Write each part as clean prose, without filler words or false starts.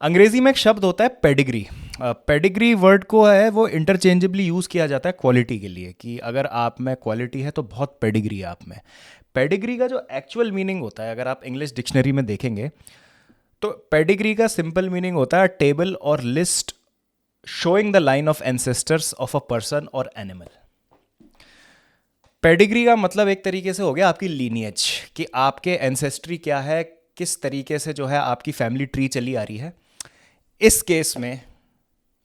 अंग्रेजी में एक शब्द होता है पेडिग्री। पेडिग्री वर्ड को है वो इंटरचेंजेबली यूज़ किया जाता है क्वालिटी के लिए, कि अगर आप में क्वालिटी है तो बहुत पेडिग्री है आप में। पेडिग्री का जो एक्चुअल मीनिंग होता है, अगर आप इंग्लिश डिक्शनरी में देखेंगे तो पेडिग्री का सिंपल मीनिंग होता है टेबल और list showing the line of ancestors of a person और एनिमल। पेडिग्री का मतलब एक तरीके से हो गया आपकी लीनियज, कि आपके एंसेस्ट्री क्या है, किस तरीके से जो है आपकी फैमिली ट्री चली आ रही है। इस केस में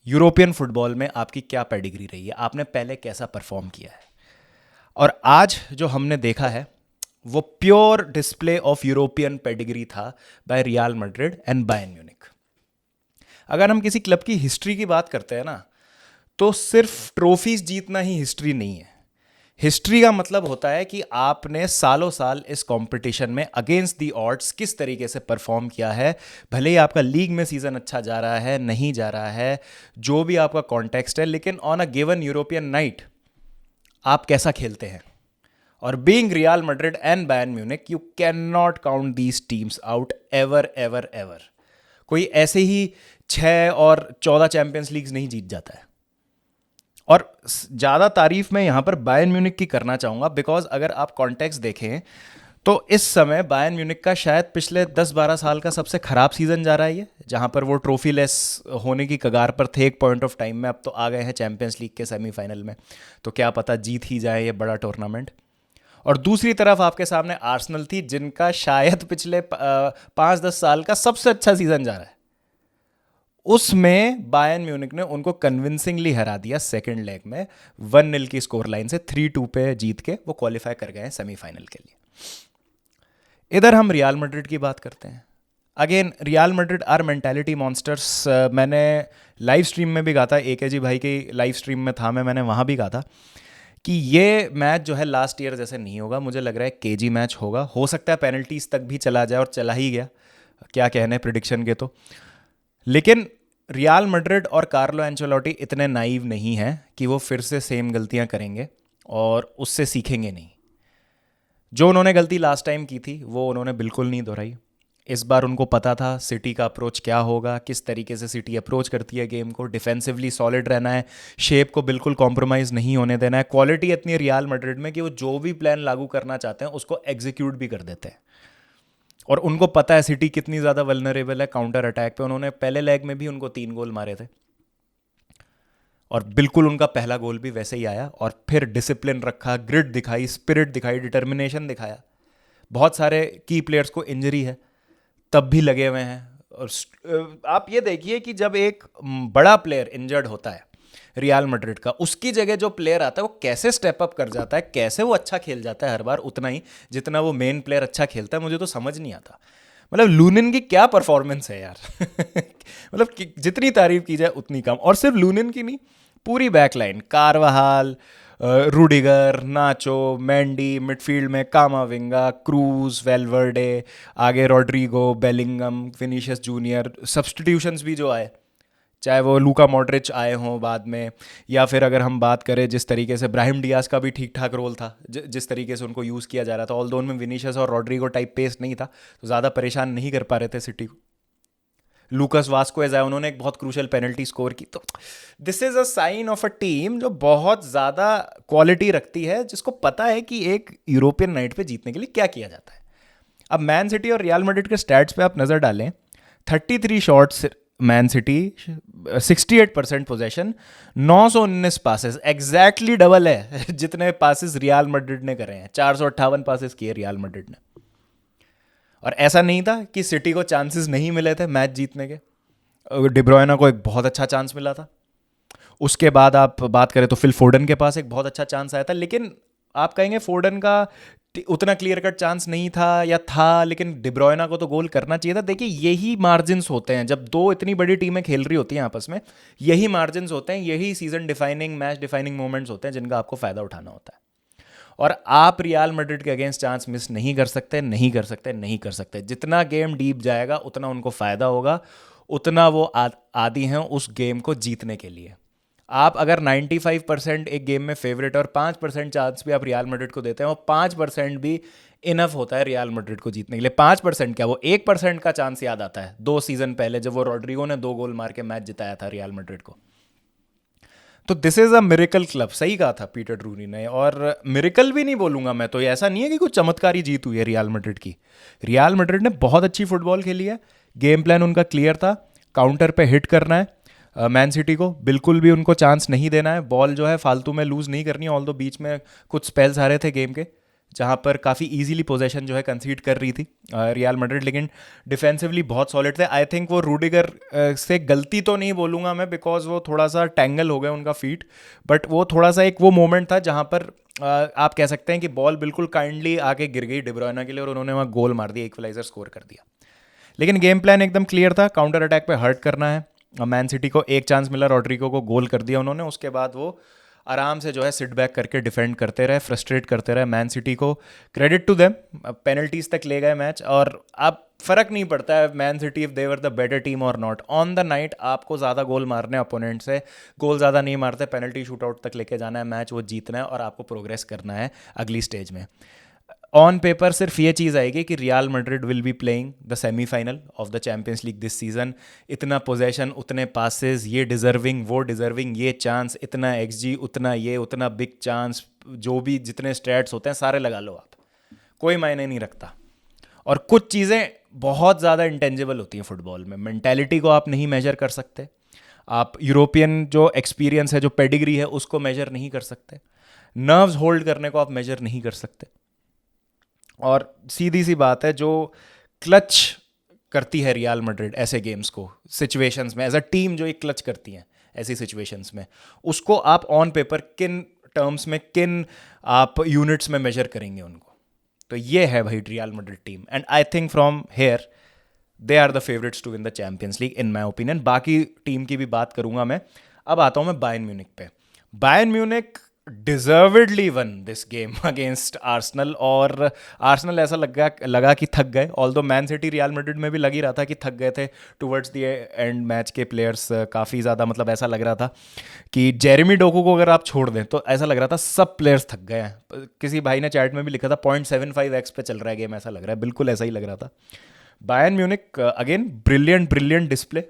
यूरोपियन फुटबॉल में आपकी क्या पेडिग्री रही है, आपने पहले कैसा परफॉर्म किया है। और आज जो हमने देखा है वो pure display of European pedigree था by Real Madrid and Bayern Munich. अगर हम किसी क्लब की हिस्ट्री की बात करते हैं ना, तो सिर्फ ट्रॉफीज जीतना ही हिस्ट्री नहीं है। हिस्ट्री का मतलब होता है कि आपने सालों साल इस कंपटीशन में अगेंस्ट दी ऑड्स किस तरीके से परफॉर्म किया है। भले ही आपका लीग में सीजन अच्छा जा रहा है, नहीं जा रहा है, जो भी आपका कॉन्टेक्स्ट है, लेकिन on a given European night आप कैसा खेलते हैं। और being real Madrid and Bayern Munich, you can not count these teams out ever ever ever. कोई ऐसे ही 6 और 14 चैंपियंस लीग्स नहीं जीत जाता है। और ज़्यादा तारीफ मैं यहाँ पर बायर्न म्यूनिख की करना चाहूँगा, बिकॉज अगर आप कॉन्टेक्स्ट देखें तो इस समय बायर्न म्यूनिख का शायद पिछले 10-12 साल का सबसे ख़राब सीज़न जा रहा है ये, जहाँ पर वो ट्रॉफी लेस होने की कगार पर थे एक पॉइंट ऑफ टाइम में। अब तो आ गए हैं चैंपियंस लीग के सेमीफाइनल में, तो क्या पता जीत ही जाए ये बड़ा टूर्नामेंट। और दूसरी तरफ आपके सामने आर्सेनल थी, जिनका शायद पिछले 5-10 साल का सबसे अच्छा सीज़न जा रहा है। उसमें बायर्न म्यूनिख ने उनको कन्विंसिंगली हरा दिया सेकंड लेग में 1-0 की स्कोर लाइन से। 3-2 पे जीत के वो क्वालिफाई कर गए हैं सेमीफाइनल के लिए। इधर हम रियल मैड्रिड की बात करते हैं। Again Real Madrid are mentality monsters. मैंने लाइव स्ट्रीम में भी कहा था, AKG भाई की लाइव स्ट्रीम में था मैंने वहाँ भी कहा था कि ये मैच जो है लास्ट ईयर जैसे नहीं होगा। मुझे लग रहा है KG मैच होगा, हो सकता है पेनल्टीज तक भी चला जाए, और चला ही गया, क्या कहने प्रिडिक्शन के तो। लेकिन रियल मैड्रिड और कार्लो एंचेलोटी इतने नाइव नहीं हैं कि वो फिर से सेम गलतियां करेंगे और उससे सीखेंगे नहीं। जो उन्होंने गलती लास्ट टाइम की थी वो उन्होंने बिल्कुल नहीं दोहराई। इस बार उनको पता था सिटी का अप्रोच क्या होगा, किस तरीके से सिटी अप्रोच करती है गेम को। डिफेंसिवली सॉलिड रहना है, शेप को बिल्कुल कॉम्प्रोमाइज़ नहीं होने देना है। क्वालिटी इतनी है रियल मैड्रिड में कि वो जो भी प्लान लागू करना चाहते हैं उसको एग्जीक्यूट भी कर देते हैं। और उनको पता है सिटी कितनी ज़्यादा वल्नरेबल है काउंटर अटैक पे। उन्होंने पहले लेग में भी उनको 3 गोल मारे थे, और बिल्कुल उनका पहला गोल भी वैसे ही आया। और फिर डिसिप्लिन रखा, ग्रिड दिखाई, स्पिरिट दिखाई, डिटर्मिनेशन दिखाया। बहुत सारे की प्लेयर्स को इंजरी है, तब भी लगे हुए हैं। और आप ये देखिए कि जब एक बड़ा प्लेयर इंजर्ड होता है रियल मैड्रिड का, उसकी जगह जो प्लेयर आता है वो कैसे स्टेप अप कर जाता है, कैसे वो अच्छा खेल जाता है हर बार उतना ही जितना वो मेन प्लेयर अच्छा खेलता है। मुझे तो समझ नहीं आता, मतलब लूनिन की क्या परफॉर्मेंस है यार। मतलब जितनी तारीफ की जाए उतनी कम। और सिर्फ लूनिन की नहीं, पूरी backline, Carvajal, Rudiger, Nacho, Mendy, midfield में कामाविंगा, क्रूज, वेलवर्डे, आगे Rodrygo, Bellingham, Vinicius Junior. Substitutions भी जो आए, चाहे वो लूका मॉड्रिच आए हों बाद में, या फिर अगर हम बात करें जिस तरीके से ब्राहिम डियाज का भी ठीक ठाक रोल था, जिस तरीके से उनको यूज़ किया जा रहा था। ऑल दो उनमें विनीशियस और रॉड्रिगो टाइप पेस नहीं था, तो ज़्यादा परेशान नहीं कर पा रहे थे सिटी को। लूकस वास्कोएज आया, उन्होंने एक बहुत क्रूशल पेनल्टी स्कोर की। तो this is a sign of a team जो बहुत ज़्यादा क्वालिटी रखती है, जिसको पता है कि एक यूरोपियन नाइट पे जीतने के लिए क्या किया जाता है। अब मैन सिटी और रियल मैड्रिड के स्टैट्स पे आप नज़र डालें, 33 shots man city, 68% possession, 919 passes, exactly double है जितने पासेस रियल मैड्रिड ने करे हैं। 458 पासेस किए रियल मैड्रिड ने। और ऐसा नहीं था कि सिटी को चांसेस नहीं मिले थे मैच जीतने के। डिब्रोयना को एक बहुत अच्छा चांस मिला था। उसके बाद आप बात करें तो फिल फोर्डन के पास एक बहुत अच्छा चांस आया था, लेकिन आप कहेंगे फोर्डन का उतना क्लियर कट चांस नहीं था, या था, लेकिन डिब्रोयना को तो गोल करना चाहिए था। देखिए यही मार्जिन्स होते हैं जब दो इतनी बड़ी टीमें खेल रही होती हैं आपस में। यही मार्जिन्स होते हैं, यही season defining, match defining moments होते हैं जिनका आपको फ़ायदा उठाना होता है। और आप रियल मैड्रिड के अगेंस्ट चांस मिस नहीं कर सकते, नहीं कर सकते, नहीं कर सकते। जितना गेम डीप जाएगा उतना उनको फ़ायदा होगा, उतना वो आदी हैं उस गेम को जीतने के लिए। आप अगर 95% एक गेम में फेवरेट और 5% चांस भी आप रियल मैड्रिड को देते हैं, वो 5% भी इनफ होता है रियल मैड्रिड को जीतने के लिए। 5% क्या, वो 1% का चांस याद आता है 2 सीजन पहले जब वो रॉड्रिगो ने 2 गोल मार के मैच जिताया था रियल मैड्रिड को। तो this is a miracle club, सही कहा था पीटर ड्रूरी ने। और मिरेकल भी नहीं बोलूंगा मैं तो, ये ऐसा नहीं है कि कुछ चमत्कारी जीत हुई है रियल मैड्रिड की। रियल मैड्रिड ने बहुत अच्छी फुटबॉल खेली है, गेम प्लान उनका क्लियर था, काउंटर पे हिट करना है मैन सिटी को, बिल्कुल भी उनको चांस नहीं देना है, बॉल जो है फालतू में लूज नहीं करनी है। ऑल दो बीच में कुछ स्पेल्स आ रहे थे गेम के जहाँ पर काफ़ी इजीली पोजेशन जो है कंसीड कर रही थी रियल मैड्रिड, लेकिन डिफेंसिवली बहुत सॉलिड थे। आई थिंक वो रूडिगर से गलती तो नहीं बोलूँगा मैं, बिकॉज वो थोड़ा सा टैंगल हो गया उनका फीट, बट वो थोड़ा सा एक वो मोमेंट था जहाँ पर आप कह सकते हैं कि बॉल बिल्कुल काइंडली आके गिर गई डिब्रोयना के लिए और उन्होंने वहाँ गोल मार दिया, इक्वलाइजर स्कोर कर दिया। लेकिन गेम प्लान एकदम क्लियर था, काउंटर अटैक पे हर्ट करना है। मैन सिटी को एक चांस मिला, रॉड्रिगो को गोल कर दिया उन्होंने, उसके बाद वो आराम से जो है सिट बैक करके डिफेंड करते रहे, फ्रस्ट्रेट करते रहे मैन सिटी को। क्रेडिट टू देम, पेनल्टीज तक ले गए मैच, और अब फर्क नहीं पड़ता है man city if they were the better team और नॉट। ऑन द नाइट आपको ज़्यादा गोल मारने अपोनेंट से, गोल ज़्यादा नहीं मारते, पेनल्टी शूट आउट तक लेके जाना है मैच, वो जीतना है और आपको प्रोग्रेस करना है अगली स्टेज में। ऑन पेपर सिर्फ ये चीज़ आएगी कि real Madrid will be playing the semifinal of the Champions league this season. इतना पोजेशन, उतने पासेस, ये डिजर्विंग वो डिजर्विंग, ये चांस, इतना एक्सजी, उतना ये, उतना बिग चांस, जो भी जितने स्टैट्स होते हैं सारे लगा लो आप, कोई मायने नहीं रखता। और कुछ चीज़ें बहुत ज़्यादा इंटेंजिबल होती हैं फुटबॉल में। मेंटालिटी को आप नहीं मेजर कर सकते, आप यूरोपियन जो एक्सपीरियंस है, जो पेडिग्री है, उसको मेजर नहीं कर सकते, नर्व्स होल्ड करने को आप मेजर नहीं कर सकते। और सीधी सी बात है, जो क्लच करती है रियल मैड्रिड ऐसे गेम्स को, सिचुएशंस में एज अ टीम जो एक क्लच करती हैं ऐसी सिचुएशंस में, उसको आप ऑन पेपर किन टर्म्स में, किन आप यूनिट्स में मेजर करेंगे उनको। तो ये है भाई Real Madrid team, and I think from here they are the favourites to win the Champions League in my opinion. बाकी टीम की भी बात करूंगा मैं। अब आता हूं मैं बायर्न म्यूनिक पे। Bayern Munich deservedly won this game against Arsenal, और आर्सेनल ऐसा लगा कि थक गए। Although Man City Real Madrid में भी लग ही रहा था कि थक गए थे टुवर्ड्स द एंड मैच के प्लेयर्स काफ़ी ज़्यादा, मतलब ऐसा लग रहा था कि जेरेमी डोकू को अगर आप छोड़ दें तो ऐसा लग रहा था सब प्लेयर्स थक गए हैं। किसी भाई ने चैट में भी लिखा था 0.75x पे चल रहा है गेम, ऐसा लग रहा है, बिल्कुल ऐसा ही लग रहा था। Bayern Munich again brilliant display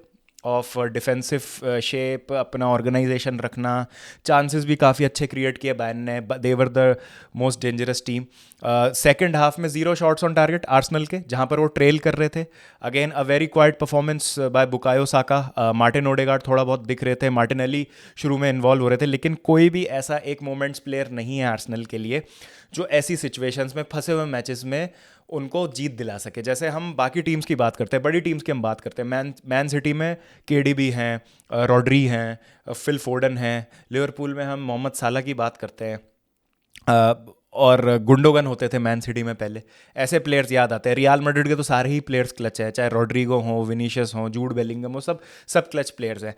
of defensive shape, अपना ऑर्गेनाइजेशन रखना, चांसेस भी काफ़ी अच्छे क्रिएट किए बायर्न ने, they were the most dangerous team. Second half में 0 शॉट्स ऑन टारगेट आर्सेनल के, जहाँ पर वो ट्रेल कर रहे थे। Again a very quite performance by Bukayo Saka, Martin Odegaard थोड़ा बहुत दिख रहे थे, मार्टिनेली शुरू में इन्वॉल्व हो रहे थे, लेकिन कोई भी ऐसा एक मोमेंट्स प्लेयर नहीं है आर्सेनल के लिए जो ऐसी सिचुएशंस में, फंसे हुए मैचेस में उनको जीत दिला सके। जैसे हम बाकी टीम्स की बात करते हैं, बड़ी टीम्स की हम बात करते हैं, मैन सिटी में केडीबी हैं, रॉड्री हैं, फिल फोर्डन हैं, लिवरपूल में हम मोहम्मद साला की बात करते हैं, और गुंडोगन होते थे मैन सिटी में पहले, ऐसे प्लेयर्स याद आते हैं। रियल मैड्रिड के तो सारे ही प्लेयर्स क्लच है, चाहे रॉड्रिगो हो, विनीशियस हो, जूड बेलिंगम हो, सब क्लच प्लेयर्स हैं।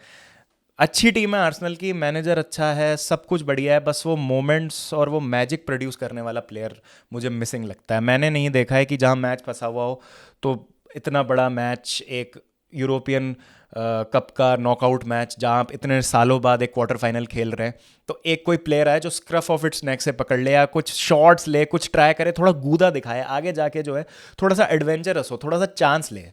अच्छी टीम है आर्सेनल की, मैनेजर अच्छा है, सब कुछ बढ़िया है, बस वो मोमेंट्स और वो मैजिक प्रोड्यूस करने वाला प्लेयर मुझे मिसिंग लगता है। मैंने नहीं देखा है कि जहाँ मैच फंसा हुआ हो, तो इतना बड़ा मैच, एक यूरोपियन कप का नॉकआउट मैच जहाँ आप इतने सालों बाद एक क्वार्टर फाइनल खेल रहे हैं, तो एक कोई प्लेयर आए जो स्क्रफ ऑफ इट्स नेक से पकड़ ले, या कुछ शॉट्स ले, कुछ ट्राई करे, थोड़ा गूदा दिखाए, आगे जाके जो है थोड़ा सा एडवेंचरस हो, थोड़ा सा चांस ले।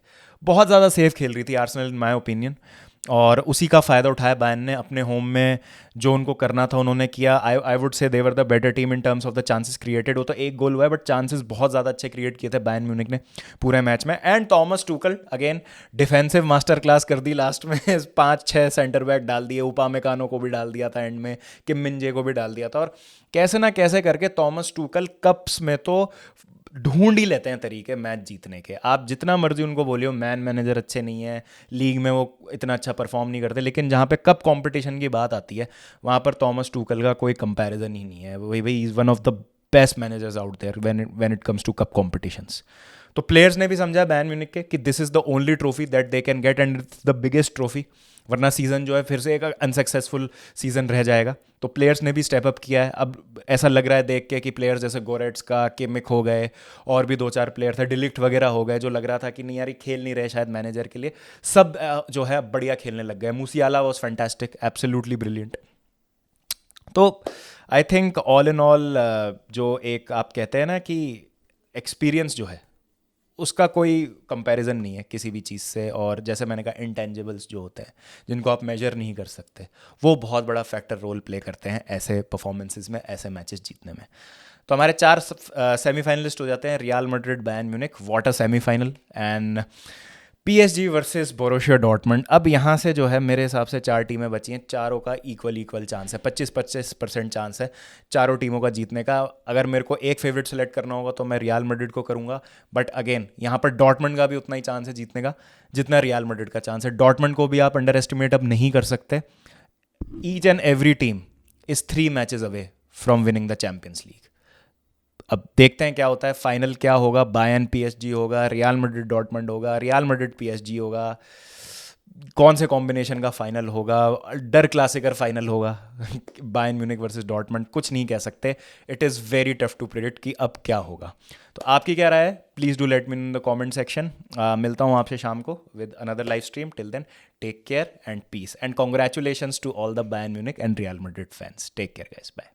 बहुत ज़्यादा सेफ खेल रही थी आर्सेनल इन माय ओपिनियन, और उसी का फ़ायदा उठाया बायर्न ने। अपने होम में जो उनको करना था उन्होंने किया। I would say they were the better team in terms of the chances created. वो तो एक गोल हुआ है, बट चांसेस बहुत ज़्यादा अच्छे क्रिएट किए थे बायर्न म्यूनिक ने पूरे मैच में। And Thomas Tuchel again defensive master class कर दी लास्ट में 5-6 सेंटर बैक डाल दिए, उपामेकानो को भी डाल दिया था एंड में, किम मिंजे को भी डाल दिया था, और कैसे ना कैसे करके थॉमस टूकल कप्स में तो ढूंढ ही लेते हैं तरीके मैच जीतने के। आप जितना मर्जी उनको बोलियो मैनेजर अच्छे नहीं है, लीग में वो इतना अच्छा परफॉर्म नहीं करते, लेकिन जहाँ पे कप कंपटीशन की बात आती है वहाँ पर थॉमस टूकल का कोई कंपैरिजन ही नहीं है। वही is one of the best managers out there when it comes to cup competitions. तो प्लेयर्स ने भी समझा बायर्न म्यूनिख के कि this is the only trophy that they can get, and it's the biggest trophy, वरना season जो है फिर से एक अनसक्सेसफुल सीज़न रह जाएगा। तो प्लेयर्स ने भी स्टेप अप किया है। अब ऐसा लग रहा है देख के कि प्लेयर्स जैसे गोरेट्स का, किमिक हो गए, और भी 2-4 प्लेयर थे, डिलिक्ट वगैरह हो गए, जो लग रहा था कि नहीं यार ये खेल नहीं रहे शायद मैनेजर के लिए, सब जो है बढ़िया खेलने लग गए। Musiala was fantastic, absolutely brilliant. तो I think all in all जो एक आप कहते हैं ना कि एक्सपीरियंस जो है उसका कोई कंपैरिजन नहीं है किसी भी चीज़ से, और जैसे मैंने कहा इंटेंजिबल्स जो होते हैं जिनको आप मेजर नहीं कर सकते, वो बहुत बड़ा फैक्टर रोल प्ले करते हैं ऐसे परफॉर्मेंसेस में, ऐसे मैचेस जीतने में। तो हमारे 4 सेमीफाइनलिस्ट हो जाते हैं, Real Madrid, Bayern Munich, what a semifinal, and PSG versus Borussia Dortmund. अब यहाँ से जो है मेरे हिसाब से 4 टीमें बची हैं, चारों का इक्वल इक्वल चांस है, 25-25% चांस है चारों टीमों का जीतने का। अगर मेरे को एक फेवरेट सेलेक्ट करना होगा तो मैं रियल मैड्रिड को करूँगा, बट अगेन यहाँ पर डॉर्टमंड का भी उतना ही चांस है जीतने का जितना रियल मैड्रिड का चांस है। डॉर्टमंड को भी आप अंडर एस्टिमेट अब नहीं कर सकते। Each and every team is 3 matches away from winning the Champions league. अब देखते हैं क्या होता है, फाइनल क्या होगा, बायर्न पीएसजी होगा, रियल मैड्रिड डॉर्टमंड होगा, रियल मैड्रिड पीएसजी होगा, कौन से कॉम्बिनेशन का फाइनल होगा, डर क्लासिकर फाइनल होगा बायर्न म्यूनिख वर्सेस डॉर्टमंड, कुछ नहीं कह सकते। It is very tough to predict कि अब क्या होगा। तो आपकी क्या राय है, please do let me in the comment section. मिलता हूँ आपसे शाम को with another live stream. Till then take care and peace, and congratulations to all the Bayern Munich and Real Madrid fans. Take care guys, bye.